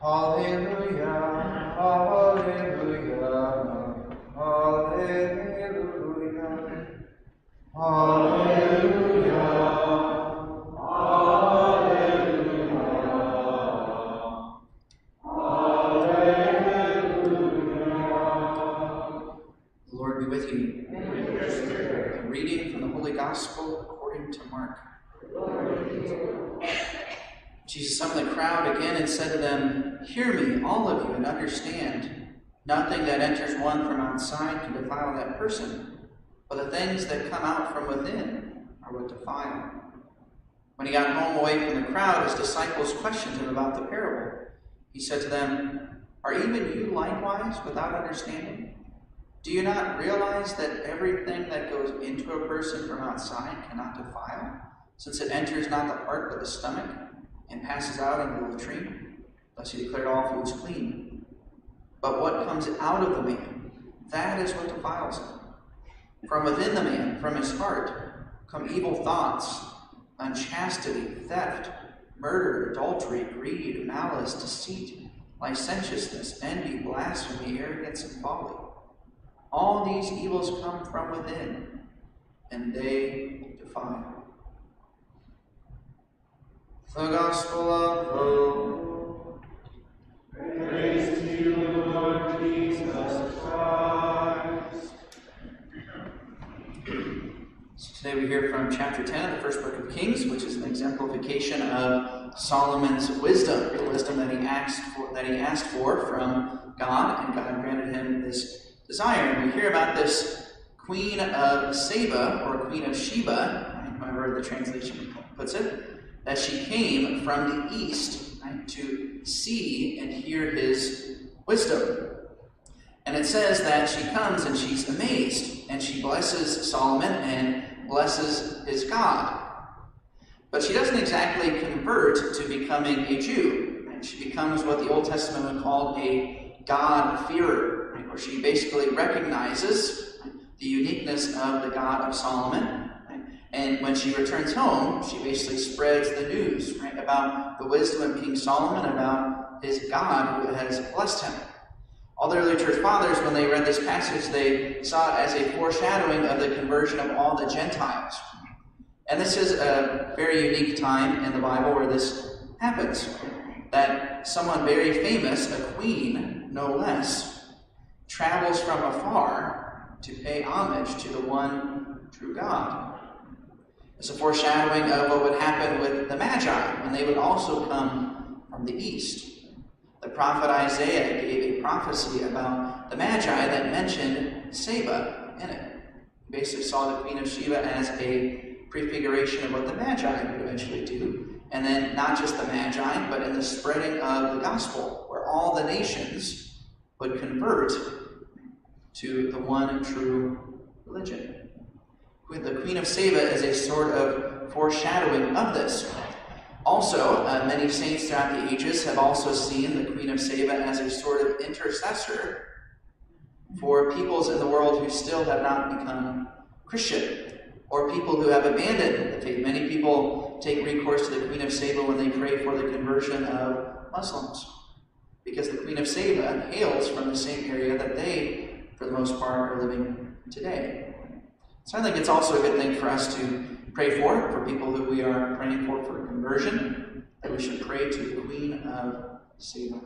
Hallelujah, hallelujah, hallelujah, hallelujah, hallelujah. The Lord be with you. And with your spirit. A reading from the Holy Gospel according to Mark. Jesus summoned the crowd again and said to them, "Hear me, all of you, and understand. Nothing that enters one from outside can defile that person, but the things that come out from within are what defile." When he got home away from the crowd, his disciples questioned him about the parable. He said to them, "Are even you likewise without understanding? Do you not realize that everything that goes into a person from outside cannot defile, since it enters not the heart but the stomach, and passes out into the latrine? Thus he declared all foods clean. But what comes out of the man, that is what defiles him. From within the man, from his heart, come evil thoughts, unchastity, theft, murder, adultery, greed, malice, deceit, licentiousness, envy, blasphemy, arrogance, and folly. All these evils come from within, and they defile." The Gospel of the Lord. Praise to you, Lord Jesus Christ. So today we hear from chapter 10 of the first book of Kings, which is an exemplification of Solomon's wisdom, the wisdom that he asked for from God, and God granted him this desire. And we hear about this Queen of Saba, or Queen of Sheba, however the translation puts it, that she came from the east, right, to see and hear his wisdom. And it says that she comes and she's amazed, and she blesses Solomon and blesses his God. But she doesn't exactly convert to becoming a Jew. Right? She becomes what the Old Testament would call a God-fearer, right? Where she basically recognizes the uniqueness of the God of Solomon. And when she returns home, she basically spreads the news, right, about the wisdom of King Solomon, about his God who has blessed him. All the early church fathers, when they read this passage, they saw it as a foreshadowing of the conversion of all the Gentiles. And this is a very unique time in the Bible where this happens, that someone very famous, a queen, no less, travels from afar to pay homage to the one true God. It's a foreshadowing of what would happen with the Magi, when they would also come from the east. The prophet Isaiah gave a prophecy about the Magi that mentioned Saba in it. He basically saw the Queen of Sheba as a prefiguration of what the Magi would eventually do. And then not just the Magi, but in the spreading of the gospel, where all the nations would convert to the one true religion. The Queen of Saba is a sort of foreshadowing of this. Also, many saints throughout the ages have also seen the Queen of Saba as a sort of intercessor for peoples in the world who still have not become Christian, or people who have abandoned the faith. Many people take recourse to the Queen of Saba when they pray for the conversion of Muslims, because the Queen of Saba hails from the same area that they, for the most part, are living today. So I think it's also a good thing for us to pray for people who we are praying for conversion, that we should pray to the Queen of Saba.